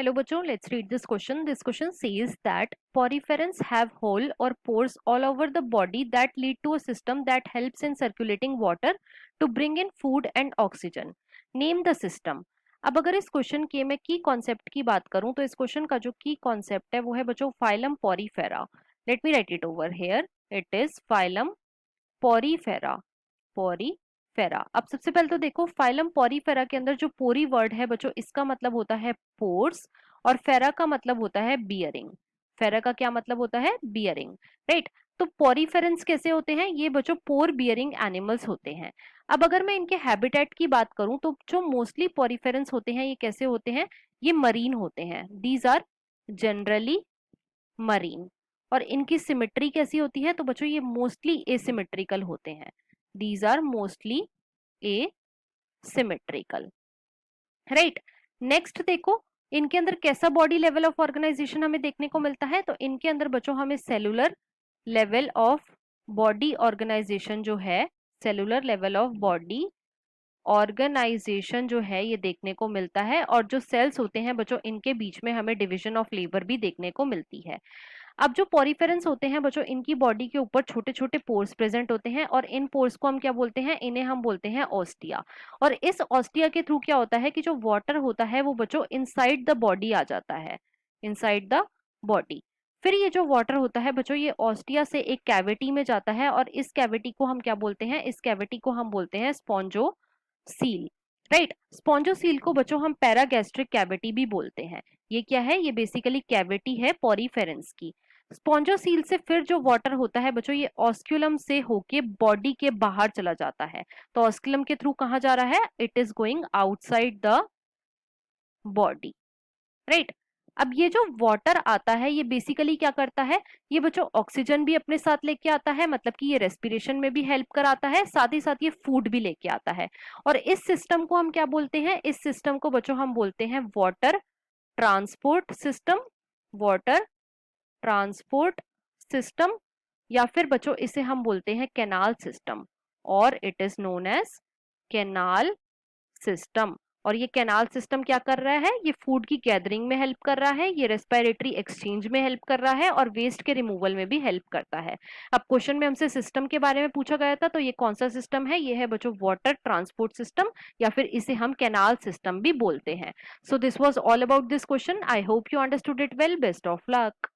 Hello bachcho, let's read this question. This question says that poriferans have hole or pores all over the body that lead to a system that helps in circulating water to bring in food and oxygen. Name the system. अब अगर इस question के मैं की concept की बात करूं तो इस क्वेश्चन का जो की कॉन्सेप्ट है वो है बच्चों phylum Porifera. Let me right it over here. It is phylum Porifera. Porifera. अब सबसे पहले तो देखो फाइलम पॉरीफेरा के अंदर जो पोरी वर्ड है बच्चों इसका मतलब होता है पोर्स और फेरा का मतलब होता है बियरिंग. फेरा का क्या मतलब होता है? बियरिंग. राइट. तो पॉरीफेरेंस कैसे होते हैं? ये बच्चों पोर बियरिंग एनिमल्स होते हैं. अब अगर मैं इनके हैबिटेट की बात करूं तो जो मोस्टली पॉरीफेरेंस होते हैं ये कैसे होते हैं? ये मरीन होते हैं. These are generally marine. और इनकी सिमेट्री कैसी होती है? तो बच्चों ये मोस्टली एसिमेट्रिकल होते हैं. These are mostly asymmetrical. Right. Next देखो इनके अंदर कैसा बॉडी लेवल ऑफ ऑर्गेनाइजेशन हमें देखने को मिलता है. तो इनके अंदर बच्चों हमें cellular level of body organization जो है, cellular level of body organization जो है ये देखने को मिलता है. और जो सेल्स होते हैं बच्चों इनके बीच में हमें डिवीजन ऑफ लेबर भी देखने को मिलती है. अब जो पॉरीफेरेंस होते हैं बच्चों इनकी बॉडी के ऊपर छोटे छोटे पोर्स प्रेजेंट होते हैं और इन पोर्स को हम क्या बोलते हैं? इन्हें हम बोलते हैं ऑस्टिया. और इस ऑस्टिया के थ्रू क्या होता है कि जो वाटर होता है वो बच्चों इनसाइड द बॉडी आ जाता है. Inside the body. फिर ये जो वाटर होता है बच्चों ये ऑस्टिया से एक कैविटी में जाता है और इस कैविटी को हम क्या बोलते हैं? इस कैविटी को हम बोलते हैं स्पॉन्जोसील. राइट. स्पॉन्जोसील को बच्चों हम पैरागैस्ट्रिक कैविटी भी बोलते हैं. ये क्या है? ये बेसिकली कैविटी है पॉरीफेरेंस की. स्पॉन्जोसील से फिर जो वाटर होता है बच्चों ये ऑस्क्यूलम से होके बॉडी के बाहर चला जाता है. तो ऑस्क्यूलम के थ्रू कहाँ जा रहा है? It is going outside the body. Right. अब ये जो वाटर आता है ये बेसिकली क्या करता है? ये बच्चों ऑक्सीजन भी अपने साथ लेके आता है, मतलब कि ये रेस्पिरेशन में भी हेल्प कराता है, साथ ही साथ ये फूड भी लेके आता है. और इस सिस्टम को हम क्या बोलते हैं? इस सिस्टम को बच्चों हम बोलते हैं water transport system. Water transport system. या फिर बच्चों इसे हम बोलते हैं कैनाल सिस्टम और it is known as canal system. और ये कैनाल सिस्टम क्या कर रहा है? ये फूड की गैदरिंग में हेल्प कर रहा है, ये रेस्पिरेटरी एक्सचेंज में हेल्प कर रहा है और वेस्ट के रिमूवल में भी हेल्प करता है. अब क्वेश्चन में हमसे सिस्टम के बारे में पूछा गया था तो ये कौन सा सिस्टम है? ये है बच्चों वाटर ट्रांसपोर्ट सिस्टम या फिर इसे हम कैनाल सिस्टम भी बोलते हैं. So this was all about this question. I hope you understood it well. Best of luck.